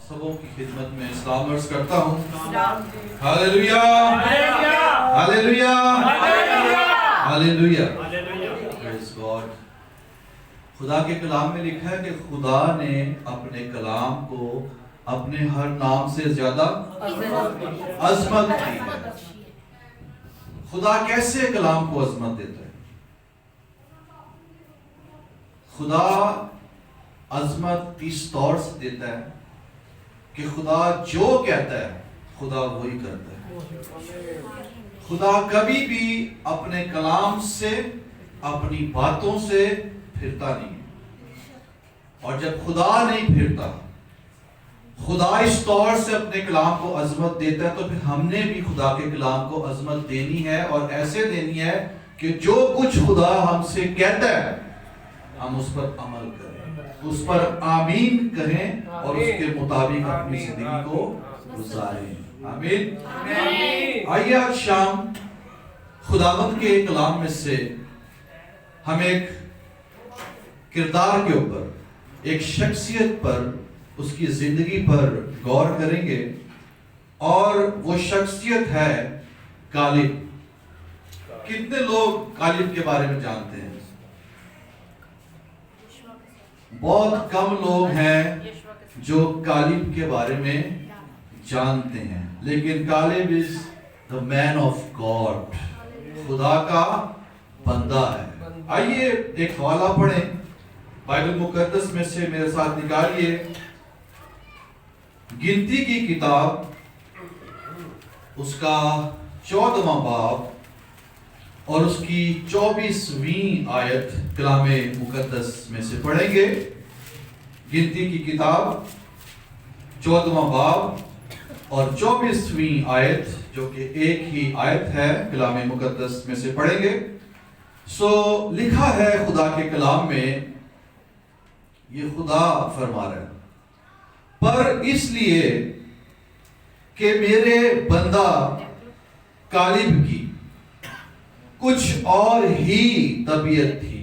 سبوں کی خدمت میں اسلام عرض کرتا ہوں. ہاللیلویا ہاللیلویا ہاللیلویا. پریز گاڈ. خدا کے کلام میں لکھا ہے کہ خدا نے اپنے کلام کو اپنے ہر نام سے زیادہ عظمت دی ہے. خدا کیسے کلام کو عظمت دیتا ہے؟ خدا عظمت اس طور سے دیتا ہے کہ خدا جو کہتا ہے خدا وہی کرتا ہے. خدا کبھی بھی اپنے کلام سے اپنی باتوں سے پھرتا نہیں ہے. اور جب خدا نہیں پھرتا، خدا اس طور سے اپنے کلام کو عظمت دیتا ہے، تو پھر ہم نے بھی خدا کے کلام کو عظمت دینی ہے، اور ایسے دینی ہے کہ جو کچھ خدا ہم سے کہتا ہے ہم اس پر عمل کریں، اس پر آمین کہیں اور اس کے مطابق اپنی زندگی کو گزاریں. آمین. آئیے آج شام خداوند کے کلام میں سے ہم ایک کردار کے اوپر، ایک شخصیت پر، اس کی زندگی پر غور کریں گے، اور وہ شخصیت ہے کالب. کتنے لوگ کالب کے بارے میں جانتے ہیں؟ بہت کم لوگ ہیں جو کالب کے بارے میں جانتے ہیں. لیکن کالب از the man of God، خدا کا بندہ ہے. آئیے ایک حوالہ پڑھیں بائبل مقدس میں سے، میرے ساتھ نکالیے گنتی کی کتاب، اس کا 14واں باب اور اس کی 24ویں آیت کلام مقدس میں سے پڑھیں گے. گنتی کی کتاب 14واں باب اور 24ویں آیت، جو کہ ایک ہی آیت ہے، کلام مقدس میں سے پڑھیں گے. سو لکھا ہے خدا کے کلام میں، یہ خدا فرما رہا ہے، پر اس لیے کہ میرے بندہ کالب کی کچھ اور ہی طبیعت تھی،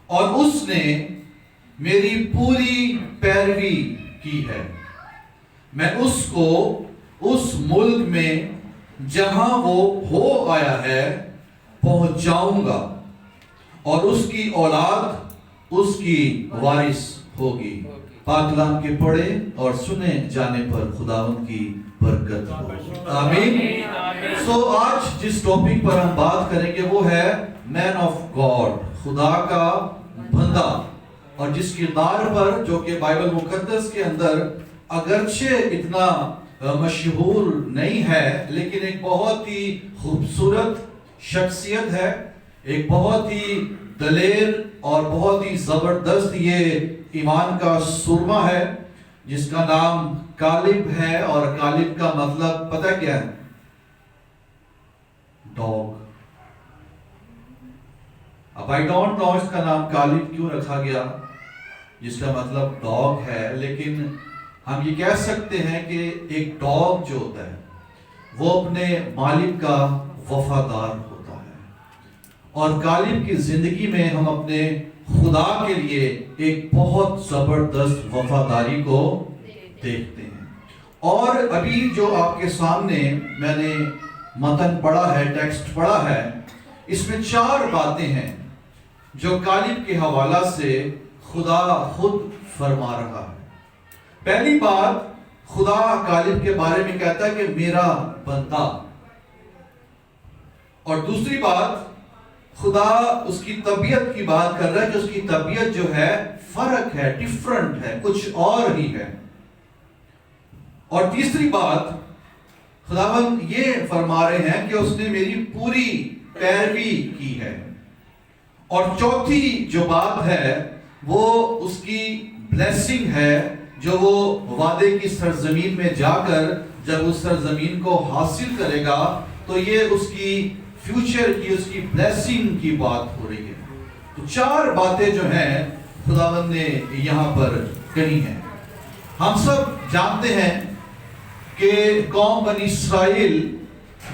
اور اس نے میری پوری پیروی کی ہے. میں اس کو اس ملک میں جہاں وہ ہو آیا ہے پہنچاؤں گا، اور اس کی اولاد اس کی وارث ہوگی. پاک کلام کے پڑھے اور سنے جانے پر خداوند کی برکت ہو. آمین. سو آج جس ٹاپک پر ہم بات کریں گے وہ ہے مین آف گاڈ، خدا کا بندہ. اور جس کردار پر، جو کہ بائبل مقدس کے اندر اگرچہ اتنا مشہور نہیں ہے، لیکن ایک بہت ہی خوبصورت شخصیت ہے، ایک بہت ہی دلیر اور بہت ہی زبردست یہ ایمان کا سرما ہے، جس کا نام کالب ہے. اور کالب کا مطلب پتہ کیا ہے؟ ڈاگ. اب I don't know اس کا نام کالب کیوں رکھا گیا، جس کا مطلب ڈاگ ہے، لیکن ہم یہ کہہ سکتے ہیں کہ ایک ڈاگ جو ہوتا ہے وہ اپنے مالک کا وفادار ہوتا ہے. اور کالب کی زندگی میں ہم اپنے خدا کے لیے ایک بہت زبردست وفاداری کو دیکھتے ہیں. اور ابھی جو آپ کے سامنے میں نے متن پڑھا ہے، ٹیکسٹ پڑھا ہے، اس میں 4 باتیں ہیں جو کالب کے حوالہ سے خدا خود فرما رہا ہے. پہلی بات، خدا کالب کے بارے میں کہتا ہے کہ میرا بندہ. اور دوسری بات، خدا اس کی طبیعت کی بات کر رہا ہے کہ اس کی طبیعت جو ہے فرق ہے، ڈیفرنٹ ہے، کچھ اور ہی ہے. اور تیسری بات، خداوند یہ فرما رہے ہیں کہ اس نے میری پوری پیروی کی ہے. اور چوتھی جو بات ہے وہ اس کی بلیسنگ ہے، جو وہ وعدے کی سرزمین میں جا کر جب اس سرزمین کو حاصل کرے گا تو یہ اس کی فیوچر کی، اس کی بلیسنگ کی بات ہو رہی ہے. تو 4 باتیں جو ہیں خداوند نے یہاں پر کہی ہیں. ہم سب جانتے ہیں کہ قوم بنی اسرائیل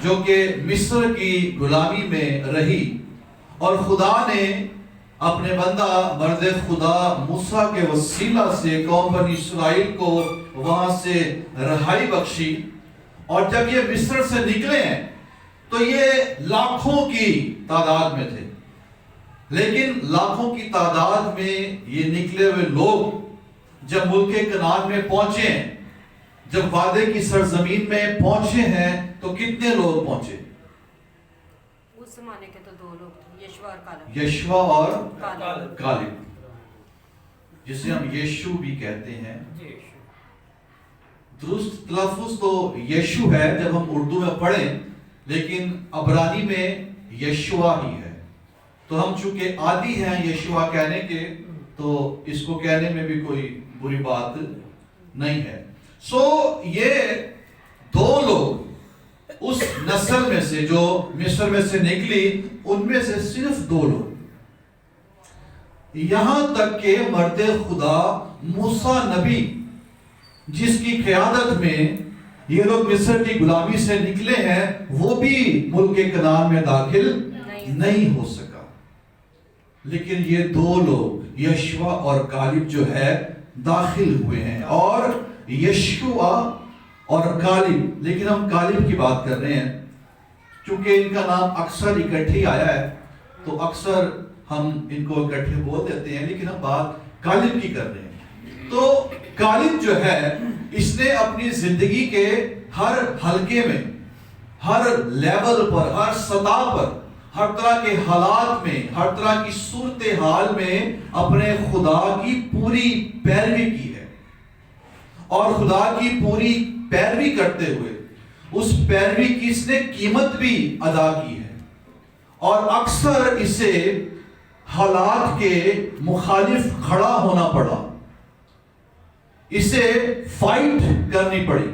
جو کہ مصر کی غلامی میں رہی، اور خدا نے اپنے بندہ مرد خدا موسیٰ کے وسیلہ سے قوم بنی اسرائیل کو وہاں سے رہائی بخشی، اور جب یہ مصر سے نکلے ہیں تو یہ لاکھوں کی تعداد میں تھے، لیکن لاکھوں کی تعداد میں یہ نکلے ہوئے لوگ جب ملک کنعان میں پہنچے ہیں، جب وعدے کی سرزمین میں پہنچے ہیں، تو کتنے لوگ پہنچے؟ اس زمانے کے تو دو لوگ تھے، یشوا اور کالب، جسے ہم یشو بھی کہتے ہیں۔ درست تلفظ تو یشو ہے جب ہم اردو میں پڑھیں، لیکن عبرانی میں یشوا ہی ہے، تو ہم چونکہ عادی ہیں یشوا کہنے کے، تو اس کو کہنے میں بھی کوئی بری بات نہیں ہے۔ یہ دو لوگ اس نسل میں سے جو مصر میں سے نکلی، ان میں سے صرف دو لوگ، یہاں تک کہ مرد خدا موسیٰ نبی جس کی قیادت میں یہ لوگ مصر کی غلامی سے نکلے ہیں، وہ بھی ملک کنعان میں داخل نہیں ہو سکا، لیکن یہ دو لوگ یشوا اور کالب جو ہے داخل ہوئے ہیں۔ اور یشوا اور کالب، لیکن ہم کالب کی بات کر رہے ہیں چونکہ ان کا نام اکثر اکٹھے آیا ہے، تو اکثر ہم ان کو اکٹھے بول دیتے ہیں، لیکن ہم بات کالب کی کر رہے ہیں۔ تو کالب جو ہے، اس نے اپنی زندگی کے ہر حلقے میں، ہر لیول پر، ہر سطح پر، ہر طرح کے حالات میں، ہر طرح کی صورتحال میں اپنے خدا کی پوری پیروی کی ہے، اور خدا کی پوری پیروی کرتے ہوئے اس پیروی کی اس نے قیمت بھی ادا کی ہے، اور اکثر اسے حالات کے مخالف کھڑا ہونا پڑا، اسے فائٹ کرنی پڑی،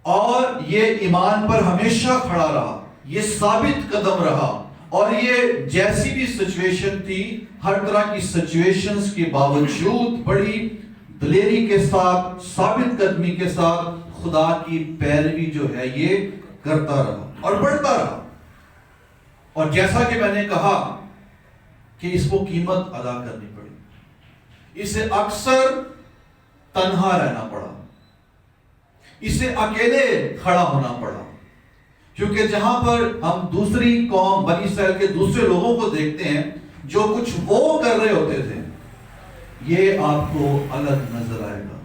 اور یہ ایمان پر ہمیشہ کھڑا رہا، یہ ثابت قدم رہا، اور یہ جیسی بھی سچویشن تھی، ہر طرح کی سچویشنز کے باوجود بڑی دلیری کے ساتھ، ثابت قدمی کے ساتھ خدا کی پیروی جو ہے یہ کرتا رہا اور بڑھتا رہا۔ اور جیسا کہ میں نے کہا کہ اس کو قیمت ادا کرنی پڑی، اسے اکثر تنہا رہنا پڑا، اسے اکیلے کھڑا ہونا پڑا، کیونکہ جہاں پر ہم دوسری قوم بنی اسرائیل کے دوسرے لوگوں کو دیکھتے ہیں جو کچھ وہ کر رہے ہوتے تھے، یہ آپ کو الگ نظر آئے گا۔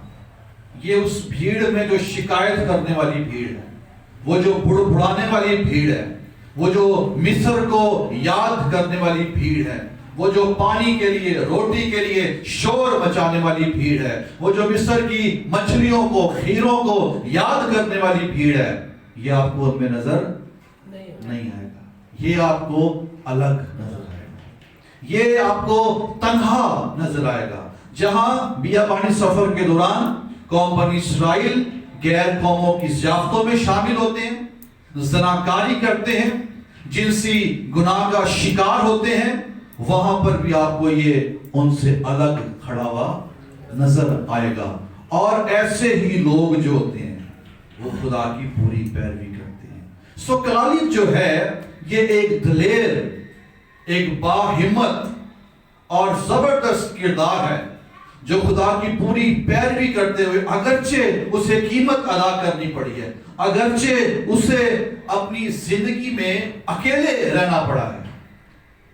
یہ اس بھیڑ میں جو شکایت کرنے والی بھیڑ ہے، وہ جو بڑھانے والی بھیڑ ہے، وہ جو مصر کو یاد کرنے والی بھیڑ ہے، وہ جو پانی کے لیے، روٹی کے لیے شور مچانے والی بھیڑ ہے، وہ جو مصر کی مچھلیوں کو، کھیروں کو یاد کرنے والی بھیڑ ہے، یہ آپ کو ان میں نظر نہیں آئے گا، یہ آپ کو الگ نظر آئے گا، یہ آپ کو تنہا نظر آئے گا۔ جہاں بیابانی سفر کے دوران قوم بنی اسرائیل غیر قوموں کی ضیافتوں میں شامل ہوتے ہیں، زناکاری کرتے ہیں، جنسی گناہ کا شکار ہوتے ہیں، وہاں پر بھی آپ کو یہ ان سے الگ کھڑا ہوا نظر آئے گا۔ اور ایسے ہی لوگ جو ہوتے ہیں وہ خدا کی پوری پیروی کرتے ہیں۔ کالب جو ہے یہ ایک دلیر، ایک باہمت اور زبردست کردار ہے جو خدا کی پوری پیروی کرتے ہوئے، اگرچہ اسے قیمت ادا کرنی پڑی ہے، اگرچہ اسے اپنی زندگی میں اکیلے رہنا پڑا ہے،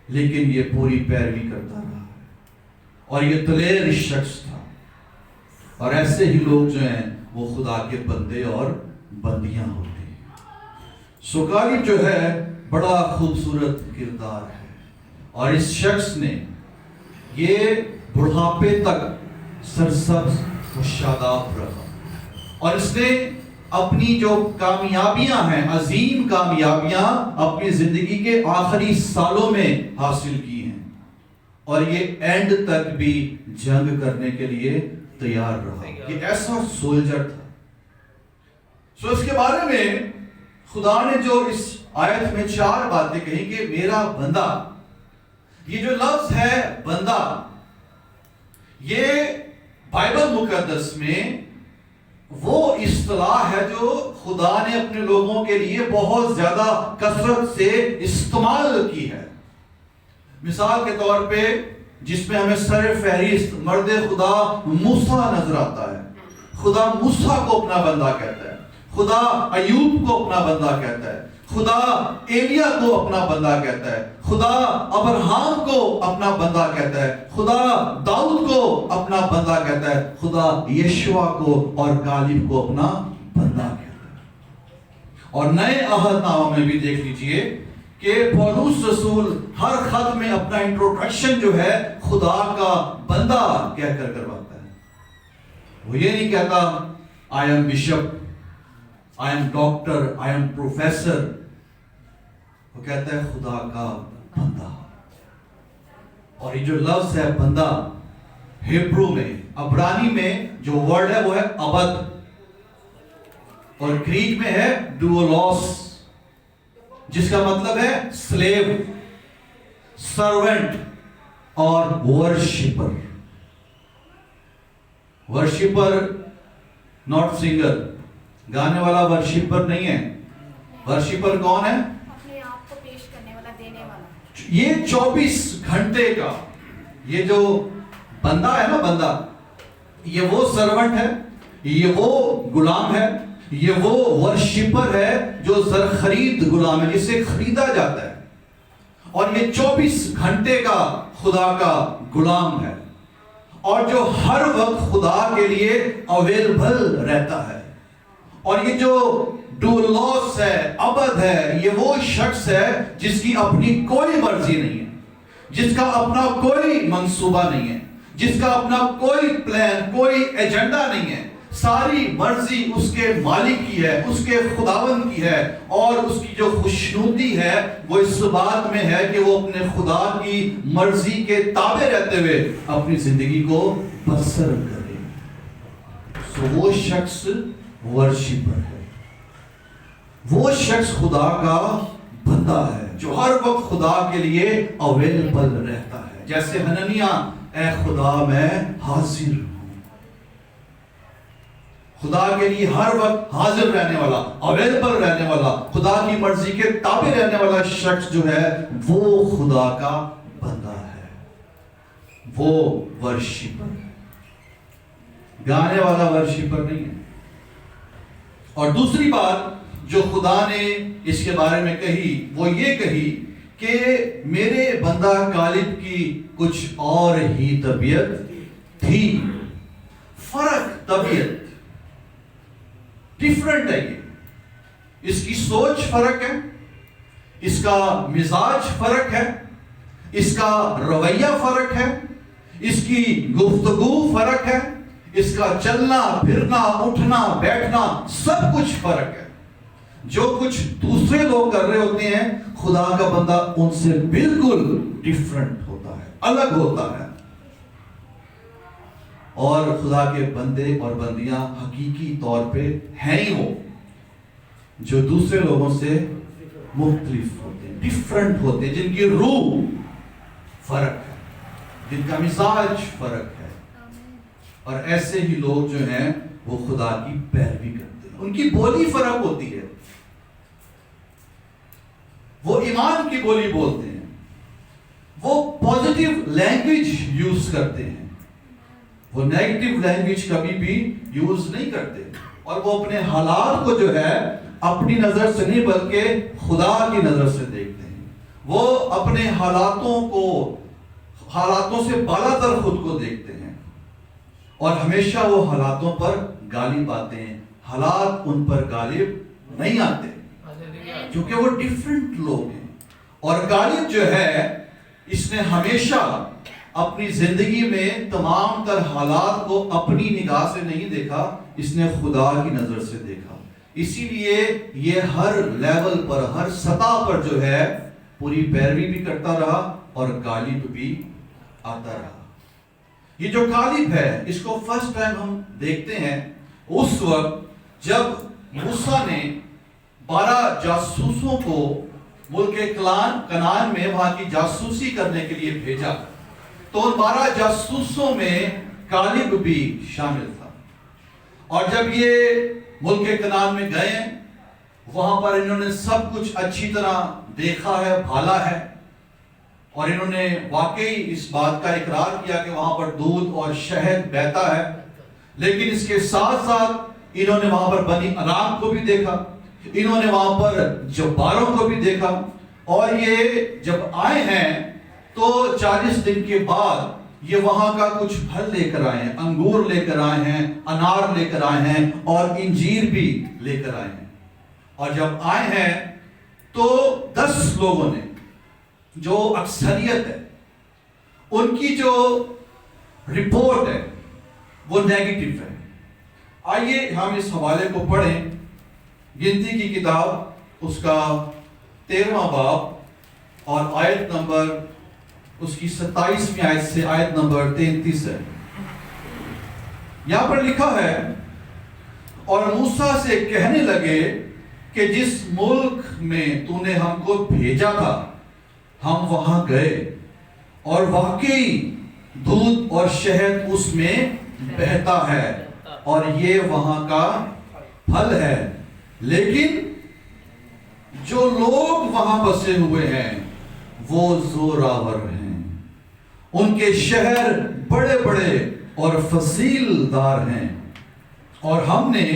لیکن یہ پوری پیروی کرتا رہا ہے، اور یہ دلیر شخص تھا۔ اور ایسے ہی لوگ جو ہیں وہ خدا کے بندے اور بندیاں ہوتے ہیں۔ کالب جو ہے بڑا خوبصورت کردار ہے، اور اس شخص نے یہ بڑھاپے تک سرسبز و شاداب رہا، اور اس نے اپنی جو کامیابیاں ہیں، عظیم کامیابیاں اپنی زندگی کے آخری سالوں میں حاصل کی ہیں، اور یہ اینڈ تک بھی جنگ کرنے کے لیے تیار رہا۔ یہ ایسا سولجر تھا۔ اس کے بارے میں خدا نے جو اس آیت میں 4 باتیں کہیں کہ میرا بندہ، یہ جو لفظ ہے بندہ، یہ بائبل مقدس میں وہ اصطلاح ہے جو خدا نے اپنے لوگوں کے لیے بہت زیادہ کثرت سے استعمال کی ہے۔ مثال کے طور پہ جس میں ہمیں سر فہرست مرد خدا موسیٰ نظر آتا ہے. خدا موسیٰ کو اپنا بندہ کہتا ہے, خدا ایوب کو اپنا بندہ کہتا ہے, خدا ایلیا کو اپنا بندہ کہتا ہے, خدا ابراہیم کو اپنا بندہ کہتا ہے, خدا داؤد کو اپنا بندہ کہتا ہے, خدا یشوع کو اور کالب کو اپنا بندہ کہتا ہے. اور نئے عہد نامہ میں بھی دیکھ لیجئے کہ پولس رسول ہر خط میں اپنا انٹروڈکشن جو ہے خدا کا بندہ کہہ کر کرواتا ہے. وہ یہ نہیں کہتا I am bishop, I am doctor, I am professor. وہ کہتا ہے خدا کا بندہ. اور یہ جو لفظ ہے بندہ ہیبرو میں, عبرانی میں جو ورڈ ہے وہ ہے عبد, اور گریک میں ہے ڈوولوس, جس کا مطلب ہے سلیو, سرونٹ اور ورشپر. ورشپر ناٹ سنگر, گانے والا ورشپر نہیں ہے. ورشپر کون ہے؟ اپنے آپ کو پیش کرنے والا, دینے والا. یہ 24 گھنٹے کا یہ جو بندہ ہے نا, بندہ یہ وہ سرونٹ ہے, یہ وہ غلام ہے, یہ وہ ورشپر ہے جو زرخرید غلام ہے, جسے خریدا جاتا ہے, اور یہ 24 گھنٹے کا خدا کا غلام ہے, اور جو ہر وقت خدا کے لیے اویلیبل رہتا ہے. اور یہ جو ڈوولوس ہے, عبد ہے, یہ وہ شخص ہے جس کی اپنی کوئی مرضی نہیں ہے, جس کا اپنا کوئی منصوبہ نہیں ہے, جس کا اپنا کوئی پلان, کوئی ایجنڈا نہیں ہے. ساری مرضی اس کے مالک کی ہے, اس کے خداوند کی ہے, اور اس کی جو خوشنودی ہے وہ اس بات میں ہے کہ وہ اپنے خدا کی مرضی کے تابع رہتے ہوئے اپنی زندگی کو بسر کرے. سو وہ شخص ورشپر ہے, وہ شخص خدا کا بندہ ہے جو ہر وقت خدا کے لیے اویلیبل رہتا ہے. جیسے حنانیہ, اے خدا میں حاضر ہوں. خدا کے لیے ہر وقت حاضر رہنے والا, اویلیبل رہنے والا, خدا کی مرضی کے تابع رہنے والا شخص جو ہے وہ خدا کا بندہ ہے, وہ ورشپر ہے, گانے والا ورشپر نہیں ہے. اور دوسری بات جو خدا نے اس کے بارے میں کہی وہ یہ کہی کہ میرے بندہ کالب کی کچھ اور ہی طبیعت تھی. فرق طبیعت ڈیفرنٹ ہے, یہ اس کی سوچ فرق ہے, اس کا مزاج فرق ہے, اس کا رویہ فرق ہے, اس کی گفتگو فرق ہے, اس کا چلنا پھرنا اٹھنا بیٹھنا سب کچھ فرق ہے. جو کچھ دوسرے لوگ کر رہے ہوتے ہیں خدا کا بندہ ان سے بالکل ڈیفرنٹ ہوتا ہے, الگ ہوتا ہے. اور خدا کے بندے اور بندیاں حقیقی طور پہ ہیں ہی وہ جو دوسرے لوگوں سے مختلف ہوتے ہیں, ڈیفرنٹ ہوتے ہیں, جن کی روح فرق ہے, جن کا مزاج فرق ہے. اور ایسے ہی لوگ جو ہیں وہ خدا کی پیروی کرتے ہیں. ان کی بولی فرق ہوتی ہے, وہ ایمان کی بولی بولتے ہیں, وہ پازیٹیو لینگویج یوز کرتے ہیں, وہ نیگیٹو لینگویج کبھی بھی یوز نہیں کرتے. اور وہ اپنے حالات کو جو ہے اپنی نظر سے نہیں بلکہ خدا کی نظر سے دیکھتے ہیں. وہ اپنے حالاتوں سے بالا تر خود کو دیکھتے ہیں, اور ہمیشہ وہ حالاتوں پر غالب آتے ہیں. حالات ان پر غالب نہیں آتے کیونکہ وہ ڈیفرنٹ لوگ ہیں. اور غالب جو ہے اس نے ہمیشہ اپنی زندگی میں تمام تر حالات کو اپنی نگاہ سے نہیں دیکھا, اس نے خدا کی نظر سے دیکھا. اسی لیے یہ ہر لیول پر, ہر سطح پر جو ہے پوری پیروی بھی کرتا رہا اور غالب بھی آتا رہا. یہ جو غالب ہے اس کو فرسٹ ٹائم ہم دیکھتے ہیں اس وقت جب موسیٰ نے 12 جاسوسوں کو ملک کنعان میں وہاں کی جاسوسی کرنے کے لیے بھیجا. تو ان 12 جاسوسوں میں غالب بھی شامل تھا. اور جب یہ ملک کنعان میں گئے وہاں پر انہوں نے سب کچھ اچھی طرح دیکھا ہے, بھالا ہے, اور انہوں نے واقعی اس بات کا اقرار کیا کہ وہاں پر دودھ اور شہد بہتا ہے، لیکن اس کے ساتھ ساتھ انہوں نے وہاں پر بنی اناق کو بھی دیکھا، انہوں نے وہاں پر جباروں کو بھی دیکھا، اور یہ جب آئے ہیں تو 40 دن کے بعد یہ وہاں کا کچھ پھل لے کر آئے ہیں، انگور لے کر آئے ہیں، انار لے کر آئے ہیں، اور انجیر بھی لے کر آئے ہیں۔ اور جب آئے ہیں تو 10 لوگوں نے، جو اکثریت ہے، ان کی جو رپورٹ ہے وہ نیگیٹو ہے۔ آئیے ہم اس حوالے کو پڑھیں، گنتی کی کتاب اس کا 13واں باب اور آیت نمبر اس کی 27ویں آیت سے آیت نمبر 33 ہے۔ یہاں پر لکھا ہے، اور موسیٰ سے کہنے لگے کہ جس ملک میں تو نے ہم کو بھیجا تھا ہم وہاں گئے، اور واقعی دودھ اور شہد اس میں بہتا ہے، اور یہ وہاں کا پھل ہے، لیکن جو لوگ وہاں بسے ہوئے ہیں وہ زوراور ہیں، ان کے شہر بڑے بڑے اور فضیل دار ہیں، اور ہم نے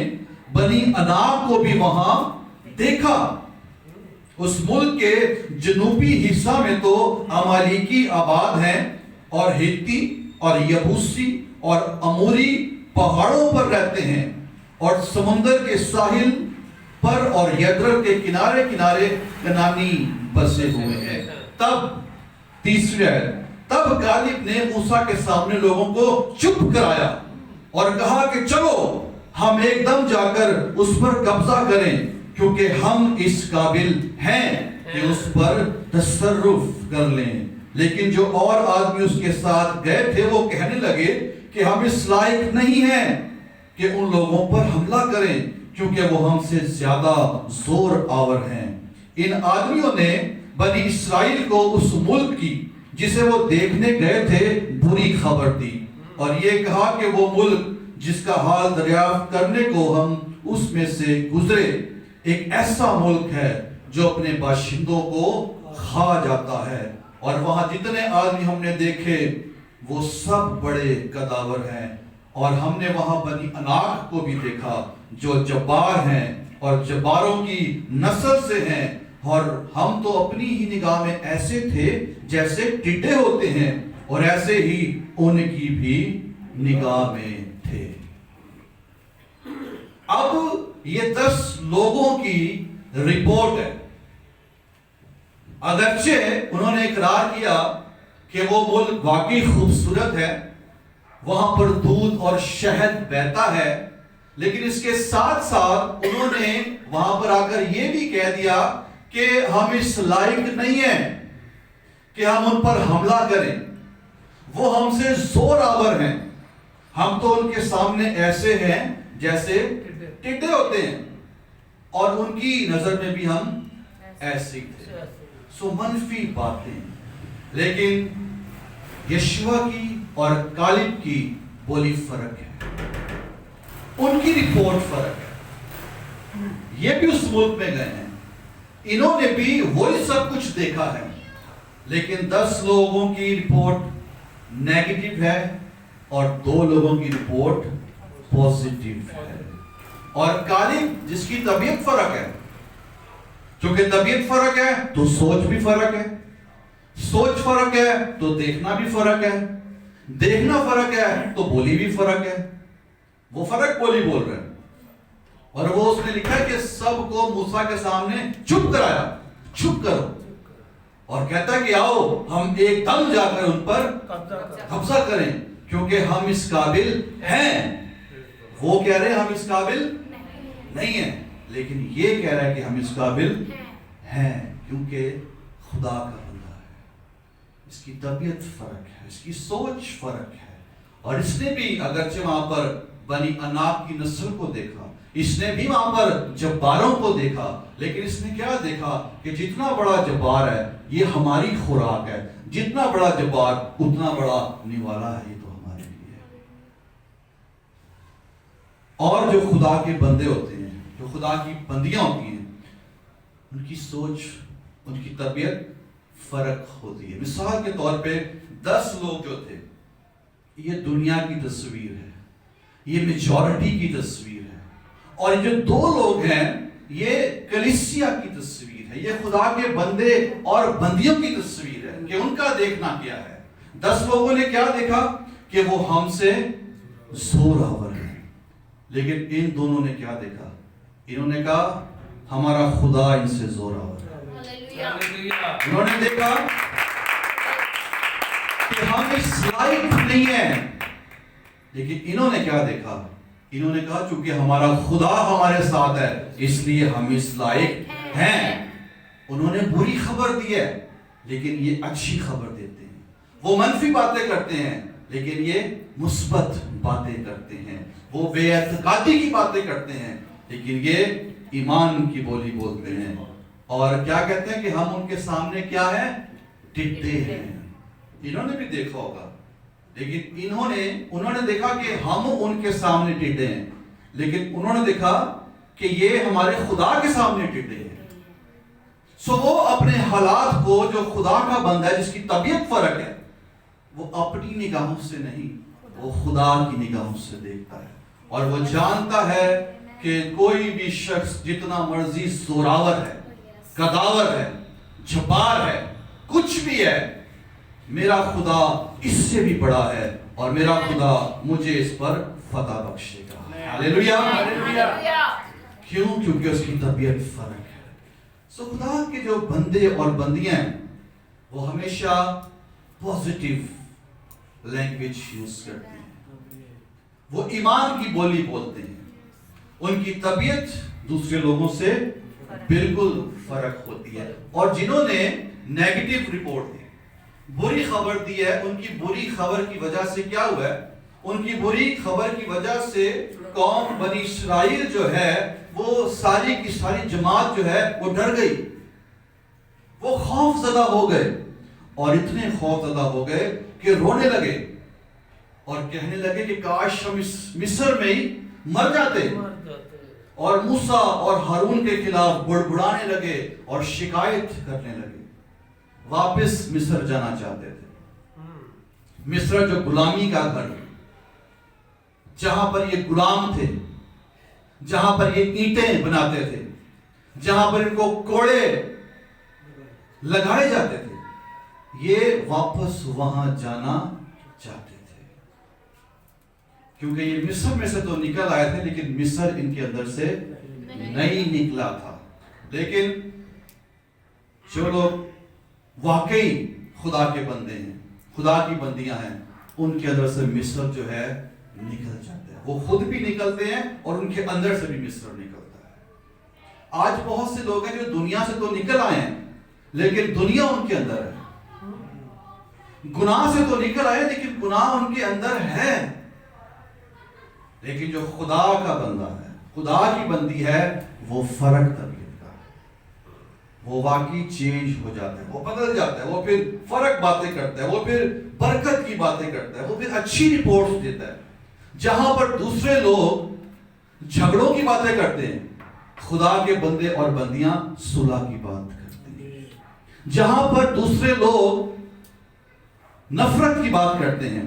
بنی اناق کو بھی وہاں دیکھا۔ اس ملک کے جنوبی حصہ میں تو امالیکی آباد ہیں، اور ہتی اور یبوسی اور اموری پہاڑوں پر رہتے ہیں، اور سمندر کے ساحل پر اور یدرر کے کنارے کنارے کنانی بسے ہوئے ہیں۔ تب تیسری آیت، تب کالب نے موسیٰ کے سامنے لوگوں کو چپ کرایا اور کہا کہ چلو ہم ایک دم جا کر اس پر قبضہ کریں، کیونکہ ہم اس قابل ہیں کہ اس پر تصرف کر لیں۔ لیکن جو اور آدمی اس کے ساتھ گئے تھے وہ کہنے لگے کہ ہم اس لائق نہیں ہیں کہ ان لوگوں پر حملہ کریں، کیونکہ وہ ہم سے زیادہ زور آور ہیں۔ ان آدمیوں نے بنی اسرائیل کو اس ملک کی جسے وہ دیکھنے گئے تھے بری خبر دی، اور یہ کہا کہ وہ ملک جس کا حال دریافت کرنے کو ہم اس میں سے گزرے ایک ایسا ملک ہے جو اپنے باشندوں کو کھا جاتا ہے، اور وہاں جتنے آدمی ہم نے دیکھے وہ سب بڑے قداور ہیں، اور ہم نے وہاں بنی اناق کو بھی دیکھا جو جبار ہیں اور جباروں کی نسل سے ہیں، اور ہم تو اپنی ہی نگاہ میں ایسے تھے جیسے ٹڈے ہوتے ہیں، اور ایسے ہی ان کی بھی نگاہ میں تھے۔ اب یہ 10 لوگوں کی رپورٹ ہے۔ اگرچہ انہوں نے اقرار کیا کہ وہ ملک واقعی خوبصورت ہے، وہاں پر دودھ اور شہد بہتا ہے، لیکن اس کے ساتھ ساتھ انہوں نے وہاں پر آ کر یہ بھی کہہ دیا کہ ہم اس لائق نہیں ہیں کہ ہم ان پر حملہ کریں، وہ ہم سے زور آور ہیں، ہم تو ان کے سامنے ایسے ہیں جیسے ٹڈے ہوتے ہیں، اور ان کی نظر میں بھی ہم ایسے تھے۔ سو منفی باتیں، لیکن یشوع کی اور کالب کی بولی فرق ہے، ان کی رپورٹ فرق ہے۔ یہ بھی اس ملک میں گئے ہیں، انہوں نے بھی وہی سب کچھ دیکھا ہے، لیکن 10 لوگوں کی رپورٹ نیگیٹو ہے اور 2 لوگوں کی رپورٹ پوزیٹیو ہے۔ اور کالب جس کی طبیعت فرق ہے، چونکہ طبیعت فرق ہے تو سوچ بھی فرق ہے، سوچ فرق ہے تو دیکھنا بھی فرق ہے، دیکھنا فرق ہے تو بولی بھی فرق ہے۔ وہ فرق بولی بول رہے ہیں، اور وہ اس نے لکھا کہ سب کو موسیٰ کے سامنے چپ کرایا، چپ کرو، اور کہتا کہ آؤ ہم ایک دم جا کر ان پر قبضہ کریں، کیونکہ ہم اس قابل ہیں۔ وہ کہہ رہے ہیں ہم اس قابل نہیں ہیں، لیکن یہ کہہ رہا ہے کہ ہم اس قابل ہیں، کیونکہ خدا کا بندہ ہے۔ اس کی طبیعت فرق ہے، اس کی سوچ فرق ہے، اور اس نے بھی اگرچہ وہاں پر بنی اناق کی نسل کو دیکھا، اس نے بھی وہاں پر جباروں کو دیکھا، لیکن اس نے کیا دیکھا کہ جتنا بڑا جبار ہے یہ ہماری خوراک ہے، جتنا بڑا جبار اتنا بڑا نوالا ہے، یہ تو ہمارے لیے ہے۔ اور جو خدا کے بندے ہوتے ہیں، جو خدا کی بندیاں ہوتی ہیں، ان کی سوچ، ان کی طبیعت فرق ہوتی ہے. مثال کے طور پہ 10 لوگ جو تھے، یہ دنیا کی تصویر ہے، یہ میجورٹی کی تصویر ہے. اور جو 2 لوگ ہیں یہ کلیسیا کی تصویر ہے، یہ خدا کے بندے اور بندیوں کی تصویر ہے کہ ان کا دیکھنا کیا ہے. 10 لوگوں نے کیا دیکھا کہ وہ ہم سے زوراور ہے، لیکن ان دونوں نے کیا دیکھا؟ انہوں نے کہا ہمارا خدا ان سے زوراور ہے. انہوں نے دیکھا کہ ہم اس لائق نہیں ہیں، لیکن انہوں نے کیا دیکھا؟ انہوں نے کہا چونکہ ہمارا خدا ہمارے ساتھ ہے اس لیے ہم اس لائق ہیں. انہوں نے بری خبر دی ہے لیکن یہ اچھی خبر دیتے ہیں. وہ منفی باتیں کرتے ہیں لیکن یہ مثبت باتیں کرتے ہیں. وہ بے اعتقادی کی باتیں کرتے ہیں لیکن یہ ایمان کی بولی بولتے ہیں. اور کیا کہتے ہیں کہ ہم ان کے سامنے کیا ہے؟ ٹٹے ہیں. انہوں نے بھی دیکھا ہوگا، لیکن انہوں نے دیکھا کہ ہم ان کے سامنے ٹٹے ہیں، لیکن انہوں نے دیکھا کہ یہ ہمارے خدا کے سامنے ٹٹے ہیں. سو وہ اپنے حالات کو، جو خدا کا بندہ ہے جس کی طبیعت فرق ہے، وہ اپنی نگاہوں سے نہیں، وہ خدا کی نگاہوں سے دیکھتا ہے. اور وہ جانتا ہے کہ کوئی بھی شخص جتنا مرضی زوراور ہے، قداور ہے، جبار ہے، کچھ بھی ہے، میرا خدا اس سے بھی بڑا ہے اور میرا خدا مجھے اس پر فتح بخشے گا. ہاللیلویا. کیوں؟ کیونکہ اس کی طبیعت فرق ہے. سو خدا کے جو بندے اور بندیاں ہیں وہ ہمیشہ پوزیٹیو لینگویج یوز کرتے ہیں، وہ ایمان کی بولی بولتے ہیں. ان کی طبیعت دوسرے لوگوں سے بالکل فرق ہوتی ہے. اور جنہوں نے نیگیٹو رپورٹ دی، بری خبر دی ہے، ان کی بری خبر کی وجہ سے کیا ہوا ہے؟ ان کی بری خبر کی وجہ سے قوم بنی اسرائیل جو ہے وہ ساری کی ساری جماعت جو ہے وہ ڈر گئی، وہ خوف زدہ ہو گئے. اور اتنے خوف زدہ ہو گئے کہ رونے لگے اور کہنے لگے کہ کاش ہم اس مصر میں ہی مر جاتے. اور موسیٰ اور ہارون کے خلاف بڑبڑانے لگے اور شکایت کرنے لگے. واپس مصر جانا چاہتے تھے. مصر جو غلامی کا گھر، جہاں پر یہ غلام تھے، جہاں پر یہ اینٹیں بناتے تھے، جہاں پر ان کو کوڑے لگائے جاتے تھے، یہ واپس وہاں جانا چاہتے تھے. کیونکہ یہ مصر میں سے تو نکل آئے تھے لیکن مصر ان کے اندر سے نہیں نکلا تھا. لیکن جو لوگ واقعی خدا کے بندے ہیں، خدا کی بندیاں ہیں، ان کے اندر سے مصر جو ہے نکل جاتے ہیں. وہ خود بھی نکلتے ہیں اور ان کے اندر سے بھی مصر نکلتا ہے. آج بہت سے لوگ ہیں جو دنیا سے تو نکل آئے ہیں لیکن دنیا ان کے اندر ہے. گناہ سے تو نکل آئے لیکن گناہ ان کے اندر ہے. لیکن جو خدا کا بندہ ہے، خدا کی بندی ہے، وہ فرق طبیعت کا ہے. وہ واقعی چینج ہو جاتا ہے، وہ بدل جاتا ہے، وہ پھر فرق باتیں کرتا ہے، وہ پھر برکت کی باتیں کرتا ہے، وہ پھر اچھی رپورٹس دیتا ہے. جہاں پر دوسرے لوگ جھگڑوں کی باتیں کرتے ہیں، خدا کے بندے اور بندیاں صلح کی بات کرتے ہیں. جہاں پر دوسرے لوگ نفرت کی بات کرتے ہیں،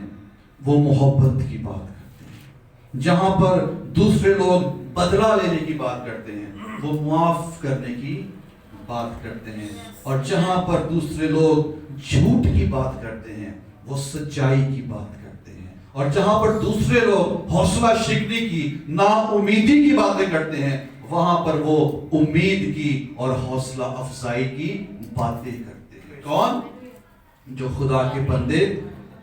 وہ محبت کی بات کرتے ہیں. جہاں پر دوسرے لوگ بدلہ لینے کی بات کرتے ہیں، وہ معاف کرنے کی بات کرتے ہیں. اور جہاں پر دوسرے لوگ جھوٹ کی بات کرتے ہیں، وہ سچائی کی بات کرتے ہیں. اور جہاں پر دوسرے لوگ حوصلہ شکنی کی، نا امیدی کی باتیں کرتے ہیں، وہاں پر وہ امید کی اور حوصلہ افزائی کی باتیں کرتے ہیں. کون؟ جو خدا کے بندے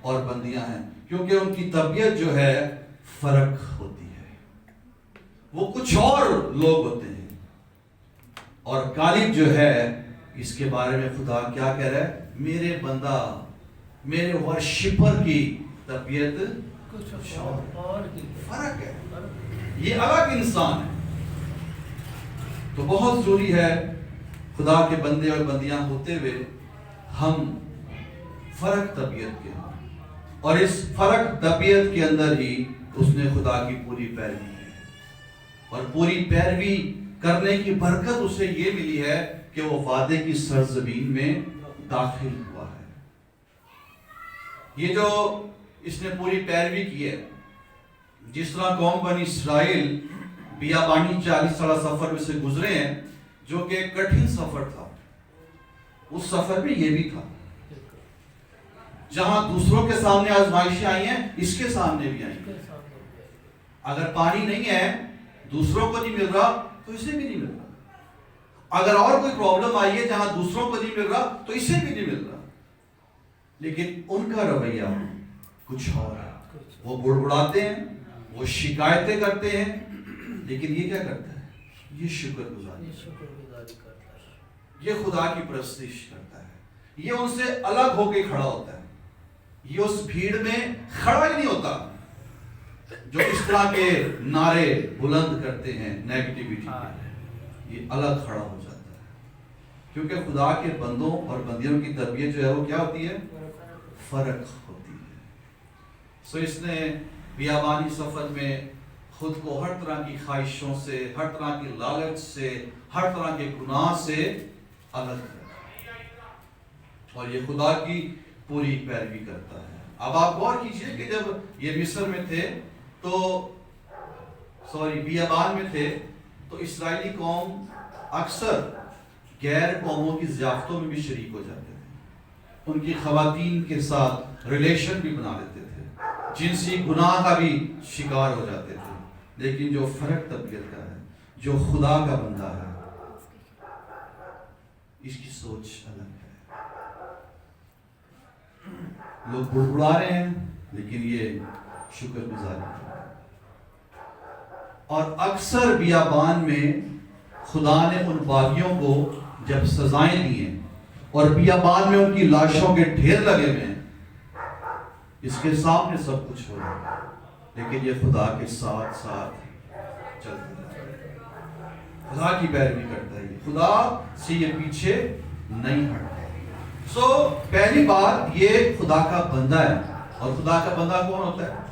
اور بندیاں ہیں. کیونکہ ان کی طبیعت جو ہے فرق ہوتی ہے. وہ کچھ اور لوگ ہوتے ہیں. اور غالب جو ہے اس کے بارے میں خدا کیا کہہ رہا ہے؟ میرے بندہ، میرے ورشپر کی طبیعت کچھ اور فرق ہے، یہ الگ انسان ہے. تو بہت ضروری ہے خدا کے بندے اور بندیاں ہوتے ہوئے ہم فرق طبیعت کے ہیں. اور اس فرق طبیعت کے اندر ہی اس نے خدا کی پوری پیروی کی. اور پوری پیروی کرنے کی برکت اسے یہ ملی ہے کہ وہ وعدے کی سرزمین میں داخل ہوا ہے. یہ جو اس نے پوری پیروی کی ہے، جس طرح قوم بنی اسرائیل بیابانی 40 سالہ سفر میں سے گزرے ہیں، جو کہ ایک کٹھن سفر تھا، اس سفر میں یہ بھی تھا. جہاں دوسروں کے سامنے آزمائشیں آئی ہیں، اس کے سامنے بھی آئی ہیں. اگر پانی نہیں ہے، دوسروں کو نہیں مل رہا تو اسے بھی نہیں مل رہا. اگر اور کوئی پرابلم آئی ہے جہاں دوسروں کو نہیں مل رہا تو اسے بھی نہیں مل رہا. لیکن ان کا رویہ کچھ اور ہے. وہ بڑبڑاتے ہیں، وہ شکایتیں کرتے ہیں، لیکن یہ کیا کرتا ہے؟ یہ شکر گزاری کرتا ہے، یہ خدا کی پرستش کرتا ہے، یہ ان سے الگ ہو کے کھڑا ہوتا ہے. یہ اس بھیڑ میں کھڑا ہی نہیں ہوتا جو اس طرح کے نعرے بلند کرتے ہیں نیگیٹیوٹی کے. یہ الگ کھڑا ہو جاتا ہے، کیونکہ خدا کے بندوں اور بندیوں کی تربیت جو ہے وہ کیا ہوتی ہے؟ فرق ہوتی ہے. سو اس نے بیابانی سفر میں خود کو ہر طرح کی خواہشوں سے، ہر طرح کی لالچ سے، ہر طرح کے گناہ سے الگ کرتا، اور یہ خدا کی پوری پیروی کرتا ہے. اب آپ غور کیجئے کہ جب یہ مصر میں تھے بیابان میں تھے تو اسرائیلی قوم اکثر غیر قوموں کی ضیافتوں میں بھی شریک ہو جاتے تھے. ان کی خواتین کے ساتھ ریلیشن بھی بنا لیتے تھے، جنسی گناہ کا بھی شکار ہو جاتے تھے. لیکن جو فرق طبیعت کا ہے، جو خدا کا بندہ ہے، اس کی سوچ الگ ہے. لوگ بڑبڑا رہے ہیں لیکن یہ شکر گزاری ہے. اور اکثر بیابان میں خدا نے ان باغیوں کو جب سزائیں دی ہیں اور بیابان میں ان کی لاشوں کے ڈھیر لگے ہوئے ہیں، اس کے سامنے سب کچھ ہو رہا ہے، لیکن یہ خدا کے ساتھ ساتھ چلتا ہے، خدا کی پیروی کرتا ہے، خدا سے یہ پیچھے نہیں ہٹتا. سو پہلی بات، یہ خدا کا بندہ ہے. اور خدا کا بندہ کون ہوتا ہے؟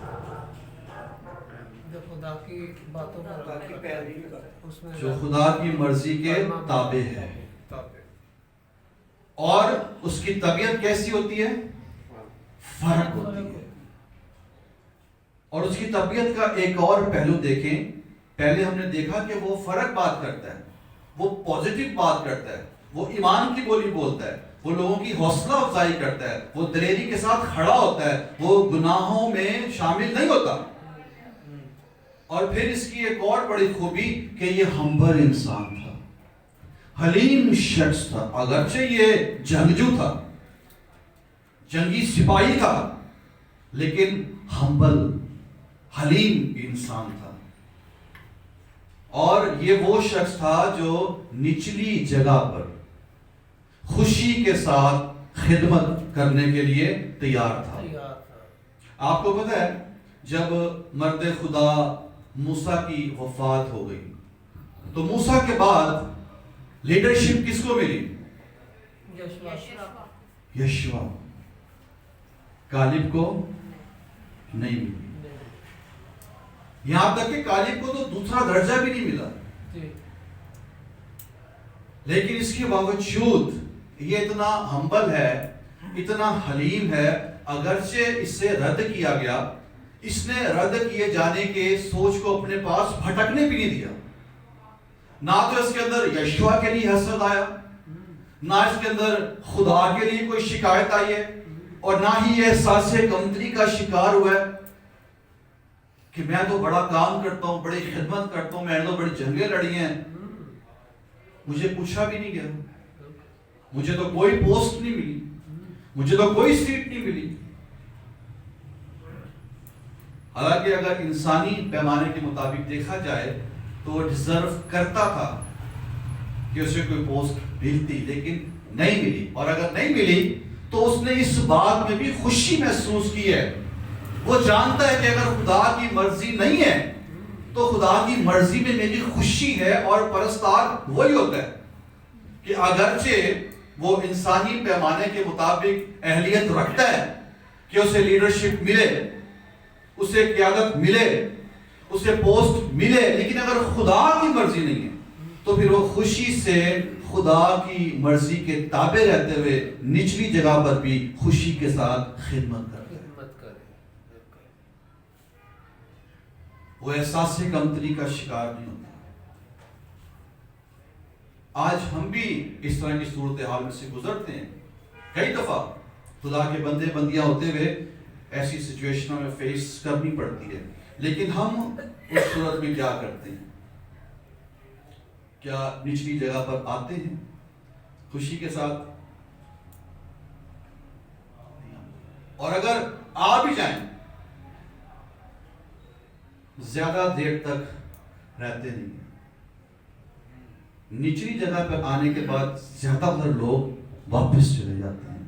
جو خدا کی مرضی کے تابع ہے. اور اس کی طبیعت کیسی ہوتی ہے؟ فرق ہوتی ہے. اور اس کی طبیعت کا ایک اور پہلو دیکھیں. پہلے ہم نے دیکھا کہ وہ فرق بات کرتا ہے، وہ پازیٹیو بات کرتا ہے، وہ ایمان کی بولی بولتا ہے، وہ لوگوں کی حوصلہ افزائی کرتا ہے، وہ دلیری کے ساتھ کھڑا ہوتا ہے، وہ گناہوں میں شامل نہیں ہوتا. اور پھر اس کی ایک اور بڑی خوبی کہ یہ ہمبل انسان تھا، حلیم شخص تھا. اگرچہ یہ جنگجو تھا، جنگی سپاہی تھا، لیکن ہمبل حلیم انسان تھا. اور یہ وہ شخص تھا جو نچلی جگہ پر خوشی کے ساتھ خدمت کرنے کے لیے تیار تھا. آپ کو پتہ ہے جب مرد خدا موسیٰ کی وفات ہو گئی تو موسیٰ کے بعد لیڈرشپ کس کو ملی؟ یشوع. کالب کو نہیں ملی. یہاں تک کہ کالب کو تو دوسرا درجہ بھی نہیں ملا. لیکن اس کے باوجود یہ اتنا ہمبل ہے، اتنا حلیم ہے. اگرچہ اس سے رد کیا گیا، اس نے رد کیے جانے کے سوچ کو اپنے پاس بھٹکنے بھی نہیں دیا. نہ تو اس کے اندر یشوع کے لیے حسد آیا، نہ اس کے اندر خدا کے لیے کوئی شکایت آئی ہے، اور نہ ہی یہ احساس کمتری کا شکار ہوا ہے کہ میں تو بڑا کام کرتا ہوں، بڑی خدمت کرتا ہوں، میں نے تو بڑی جنگیں لڑی ہیں، مجھے پوچھا بھی نہیں گیا، مجھے تو کوئی پوسٹ نہیں ملی، مجھے تو کوئی سیٹ نہیں ملی. حالانکہ اگر انسانی پیمانے کے مطابق دیکھا جائے تو وہ ڈیزرو کرتا تھا کہ اسے کوئی پوسٹ ملتی، لیکن نہیں ملی. اور اگر نہیں ملی تو اس نے اس بات میں بھی خوشی محسوس کی ہے. وہ جانتا ہے کہ اگر خدا کی مرضی نہیں ہے تو خدا کی مرضی میں میری خوشی ہے. اور پرستار وہی ہوتا ہے کہ اگرچہ وہ انسانی پیمانے کے مطابق اہلیت رکھتا ہے کہ اسے لیڈرشپ ملے، اسے قیادت ملے، اسے پوسٹ ملے، لیکن اگر خدا کی مرضی نہیں ہے تو پھر وہ خوشی سے خدا کی مرضی کے تابع رہتے ہوئے نچلی جگہ پر بھی خوشی کے ساتھ خدمت کرتے ہیں. وہ احساس کمتری کا شکار نہیں ہوتا. آج ہم بھی اس طرح کی صورتحال میں سے گزرتے ہیں. کئی دفعہ خدا کے بندے بندیاں ہوتے ہوئے ایسی سچویشنوں میں فیس کرنی پڑتی ہے. لیکن ہم اس صورت میں کیا کرتے ہیں؟ کیا نچلی جگہ پر آتے ہیں خوشی کے ساتھ؟ اور اگر آ بھی جائیں زیادہ دیر تک رہتے نہیں. نچلی جگہ پر آنے کے بعد زیادہ تر لوگ واپس چلے جاتے ہیں.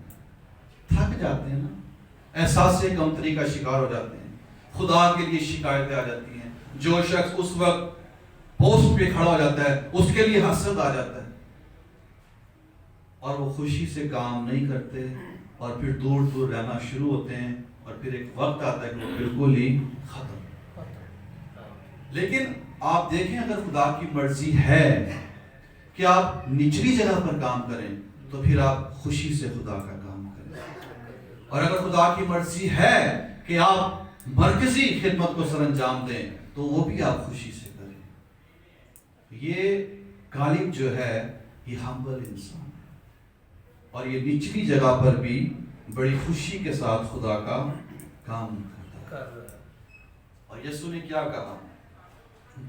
تھک جاتے ہیں نا, احساس کمتری کا شکار ہو جاتے ہیں, خدا کے لیے شکایتیں آ جاتی ہیں. جو شخص اس وقت پوسٹ پہ کھڑا ہو جاتا ہے اس کے لیے حسد آ جاتا ہے, اور وہ خوشی سے کام نہیں کرتے اور پھر دور دور رہنا شروع ہوتے ہیں, اور پھر ایک وقت آتا ہے کہ وہ بالکل ہی ختم. لیکن آپ دیکھیں, اگر خدا کی مرضی ہے کہ آپ نچلی جگہ پر کام کریں تو پھر آپ خوشی سے خدا کا کام کریں. اور اگر خدا کی مرضی ہے کہ آپ مرکزی خدمت کو سر انجام دیں تو وہ بھی آپ خوشی سے کریں. یہ غالب جو ہے یہ ہمبل انسان ہے, اور یہ نچلی جگہ پر بھی بڑی خوشی کے ساتھ خدا کا کام کرتا ہے. اور یسوع نے کیا کہا؟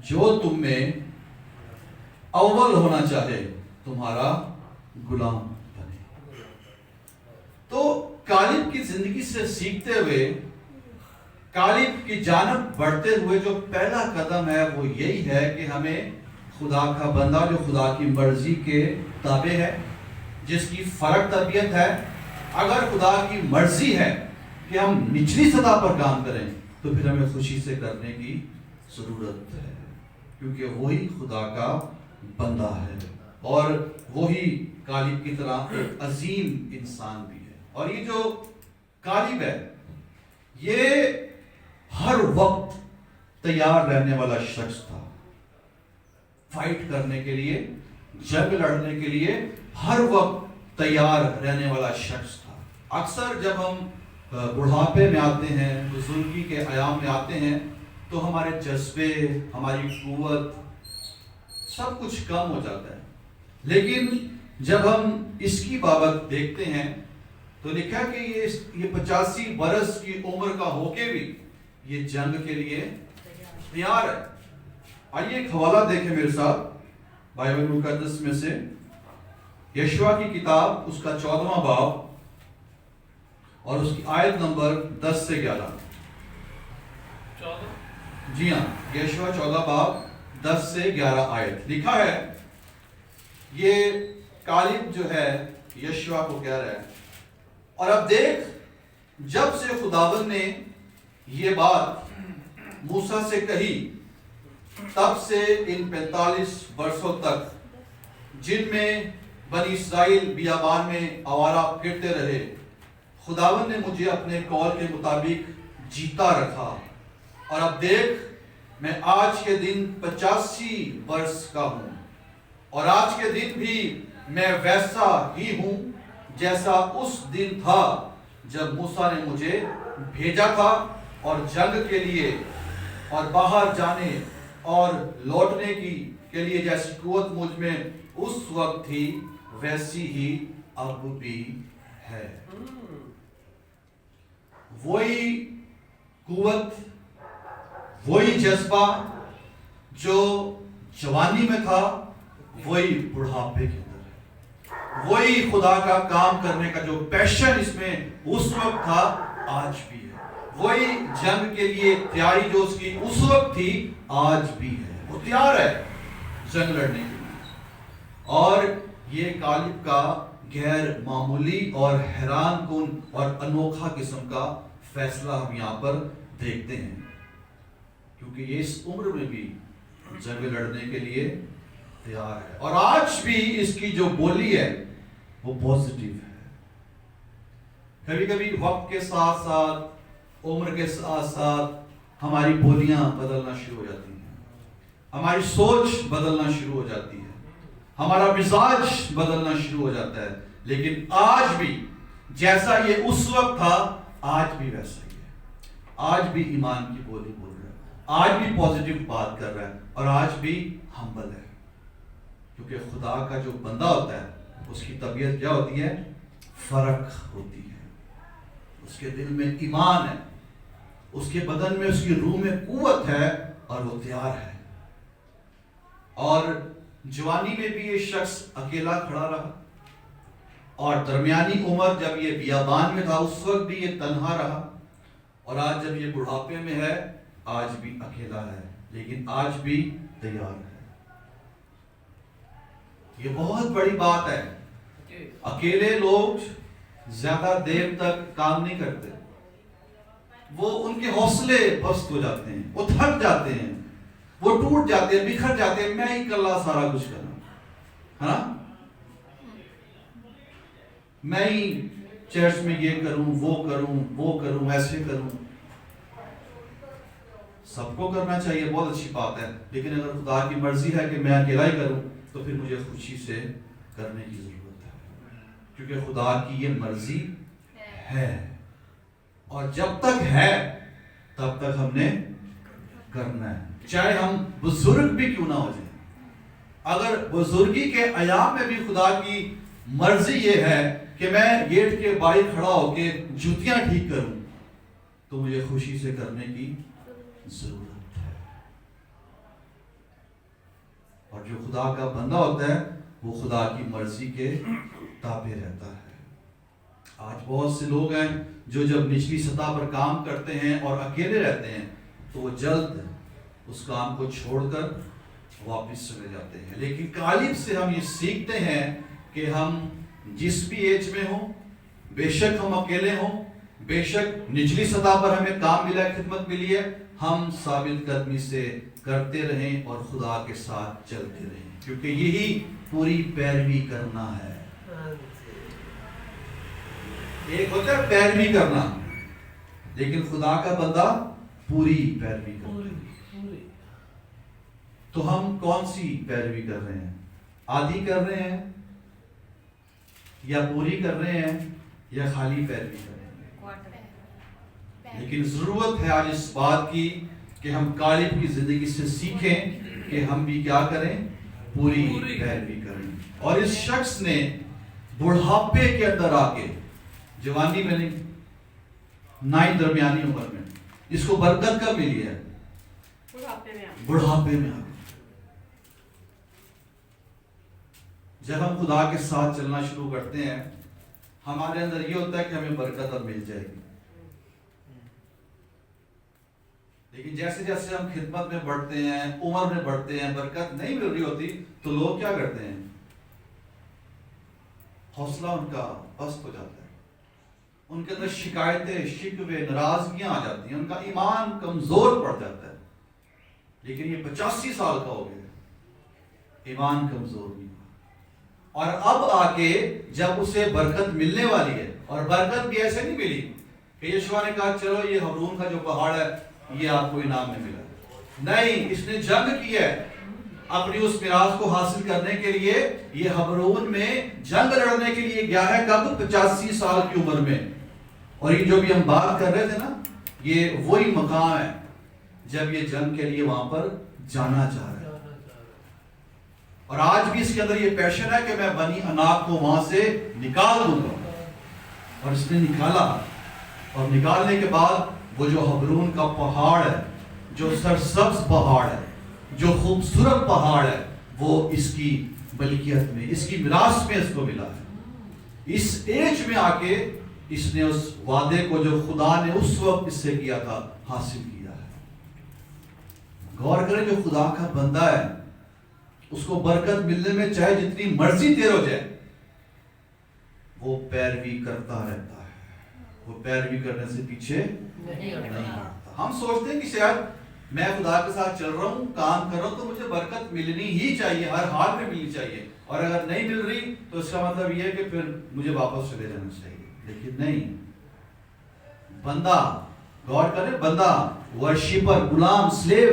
جو تم میں اول ہونا چاہے تمہارا غلام بنے. تو غالب کی زندگی سے سیکھتے ہوئے, غالب کی جانب بڑھتے ہوئے جو پہلا قدم ہے وہ یہی ہے کہ ہمیں خدا کا بندہ جو خدا کی مرضی کے تابع ہے, جس کی فرق طبیعت ہے, اگر خدا کی مرضی ہے کہ ہم نچلی سطح پر کام کریں تو پھر ہمیں خوشی سے کرنے کی ضرورت ہے, کیونکہ وہی خدا کا بندہ ہے اور وہی غالب کی طرح ایک عظیم انسان بھی ہے. اور یہ جو غالب ہے یہ ہر وقت تیار رہنے والا شخص تھا, فائٹ کرنے کے لیے, جنگ لڑنے کے لیے ہر وقت تیار رہنے والا شخص تھا. اکثر جب ہم بڑھاپے میں آتے ہیں, بزرگی کے ایام میں آتے ہیں, تو ہمارے جذبے, ہماری قوت سب کچھ کم ہو جاتا ہے. لیکن جب ہم اس کی بابت دیکھتے ہیں تو لکھا کہ یہ 85 برس کی عمر کا ہو کے بھی یہ جنگ کے لیے تیار ہے. آئیے ایک حوالہ دیکھیں میرے ساتھ بائبل مقدس میں سے, یشوع کی کتاب اس کا 14واں باب اور اس کی آیت نمبر 10 سے 11. جی ہاں, یشوع 14 باب 10 سے 11 آیت. لکھا ہے, یہ غالب جو ہے یشوع کو کہہ رہا ہے, اور اب دیکھ, جب سے خداوند نے یہ بات موسیٰ سے کہی تب سے ان 45 برسوں تک جن میں بنی اسرائیل بیابان میں آوارہ پھرتے رہے, خداوند نے مجھے اپنے قول کے مطابق جیتا رکھا. اور اب دیکھ, میں آج کے دن 85 برس کا ہوں, اور آج کے دن بھی میں ویسا ہی ہوں جیسا اس دن تھا جب موسیٰ نے مجھے بھیجا تھا, اور جنگ کے لیے اور باہر جانے اور لوٹنے کے لیے جیسی قوت مجھ میں اس وقت تھی ویسی ہی اب بھی ہے. وہی قوت, وہی جذبہ جو جوانی میں تھا وہی بڑھاپے کے اندر ہے. وہی خدا کا کام کرنے کا جو پیشن اس میں اس وقت تھا آج بھی ہے. وہی جنگ کے لیے تیاری جو اس کی اس وقت تھی آج بھی ہے. وہ تیار ہے جنگ لڑنے کے لیے. اور یہ غالب کا غیر معمولی اور حیران کن اور انوکھا قسم کا فیصلہ ہم یہاں پر دیکھتے ہیں, کیونکہ یہ اس عمر میں بھی جنگ لڑنے کے لیے تیار ہے. اور آج بھی اس کی جو بولی ہے وہ پازیٹیو ہے. کبھی کبھی وقت کے ساتھ ساتھ, عمر کے ساتھ ساتھ ہماری بولیاں بدلنا شروع ہو جاتی ہیں, ہماری سوچ بدلنا شروع ہو جاتی ہے. ہمارا مزاج بدلنا شروع ہو جاتا ہے. لیکن آج بھی جیسا یہ اس وقت تھا آج بھی ویسا ہی ہے. آج بھی ایمان کی بولی بول رہا ہے, آج بھی پازیٹیو بات کر رہا ہے, اور آج بھی ہمبل ہے. کیونکہ خدا کا جو بندہ ہوتا ہے اس کی طبیعت کیا ہوتی ہے؟ فرق ہوتی ہے. اس کے دل میں ایمان ہے, اس کے بدن میں, اس کی روح میں قوت ہے, اور وہ تیار ہے. اور جوانی میں بھی یہ شخص اکیلا کھڑا رہا, اور درمیانی عمر جب یہ بیابان میں تھا اس وقت بھی یہ تنہا رہا, اور آج جب یہ بڑھاپے میں ہے آج بھی اکیلا ہے, لیکن آج بھی تیار ہے. یہ بہت بڑی بات ہے. اکیلے لوگ زیادہ دیر تک کام نہیں کرتے, وہ ان کے حوصلے پست ہو جاتے ہیں, وہ تھک جاتے ہیں, وہ ٹوٹ جاتے ہیں, بکھر جاتے ہیں. میں ہی اکیلا سارا کچھ کروں, ہے نا, میں ہی چرچ میں یہ کروں, وہ کروں, ایسے کروں. سب کو کرنا چاہیے, بہت اچھی بات ہے, لیکن اگر خدا کی مرضی ہے کہ میں اکیلا ہی کروں تو پھر مجھے خوشی سے کرنے کی ضرورت ہے, کیونکہ خدا کی یہ مرضی ہے, اور جب تک ہے تب تک ہم نے کرنا ہے, چاہے ہم بزرگ بھی کیوں نہ ہو جائیں. اگر بزرگی کے ایام میں بھی خدا کی مرضی یہ ہے کہ میں گیٹ کے باہر کھڑا ہو کے جوتیاں ٹھیک کروں تو مجھے خوشی سے کرنے کی ضرورت ہے. اور جو خدا کا بندہ ہوتا ہے وہ خدا کی مرضی کے تابع رہتا ہے. آج بہت سے لوگ ہیں جو جب نچلی سطح پر کام کرتے ہیں اور اکیلے رہتے ہیں تو وہ جلد اس کام کو چھوڑ کر واپس چلے جاتے ہیں. لیکن غالب سے ہم یہ سیکھتے ہیں کہ ہم جس بھی ایج میں ہوں, بے شک ہم اکیلے ہوں, بے شک نچلی سطح پر ہمیں کام ملا ہے, خدمت ملی ہے, ہم ثابت قدمی سے کرتے رہیں اور خدا کے ساتھ چلتے رہیں, کیونکہ یہی پوری پیروی کرنا ہے. ایک ہوتا ہے پیروی کرنا, لیکن خدا کا بندہ پوری پیروی کرنا. تو ہم کون سی پیروی کر رہے ہیں؟ آدھی کر رہے ہیں, یا پوری کر رہے ہیں, یا خالی پیروی کر رہے ہیں؟ لیکن ضرورت ہے آج اس بات کی کہ ہم غالب کی زندگی سے سیکھیں کہ ہم بھی کیا کریں؟ پوری پیروی کریں. اور اس شخص نے بڑھاپے کے اندر آ کے, جوانی میں نہیں, نئی درمیانی عمر میں, اس کو برکت کب ملی ہے؟ بڑھاپے میں آ کے. جب ہم خدا کے ساتھ چلنا شروع کرتے ہیں ہمارے اندر یہ ہوتا ہے کہ ہمیں برکت اب مل جائے گی. لیکن جیسے جیسے ہم خدمت میں بڑھتے ہیں, عمر میں بڑھتے ہیں, برکت نہیں مل رہی ہوتی تو لوگ کیا کرتے ہیں؟ حوصلہ ان کا پست ہو جاتا ہے, ان کے اندر شکایتیں, شکوے, ناراضگیاں آ جاتی ہیں, ان کا ایمان کمزور پڑ جاتا ہے. لیکن یہ 85 سال کا ہو گیا, ایمان کمزور نہیں ہوا. اور اب آ کے جب اسے برکت ملنے والی ہے, اور برکت بھی ایسے نہیں ملی کہ یشوع نے کہا چلو یہ حبرون کا جو پہاڑ ہے یہ آپ کو انعام میں ملا. نہیں, اس نے جنگ کی ہے اپنی اس میراث کو حاصل کرنے کے لیے. یہ حبرون میں جنگ لڑنے کے لیے گیا ہے, کب؟ 85 سال کی عمر میں. اور یہ جو بھی ہم بات کر رہے تھے نا, یہ وہی مقام ہے جب یہ جنگ کے لیے وہاں پر جانا چاہ رہا ہے. اور آج بھی اس کے اندر یہ پیشن ہے کہ میں بنی عناق کو وہاں سے نکال دوں گا. اور اس نے نکالا, اور نکالنے کے بعد وہ جو حبرون کا پہاڑ ہے, جو سرسبز پہاڑ ہے, جو خوبصورت پہاڑ ہے, وہ اس کی ملکیت میں, اس کی میراث میں اس کو ملا ہے. اس ایج میں آ کے اس نے اس وعدے کو جو خدا نے اس وقت اس سے کیا تھا حاصل کیا ہے. غور کریں, جو خدا کا بندہ ہے اس کو برکت ملنے میں چاہے جتنی مرضی دیر ہو جائے وہ پیروی کرتا رہتا ہے, وہ پیروی کرنے سے پیچھے نہیں ہٹتا. ہم سوچتے ہیں کہ شاید میں خدا کے ساتھ چل رہا ہوں, کام کر رہا ہوں تو مجھے برکت ملنی ہی چاہیے, ہر حال میں ملنی چاہیے, اور اگر نہیں مل رہی تو اس کا مطلب یہ ہے کہ پھر مجھے واپس چلے جانا چاہیے. لیکن نہیں, بندہ, غور کریں, بندہ, worshipper, Ghulam, sleeve,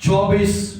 24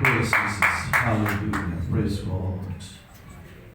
Praise Jesus. Hallelujah. Praise God.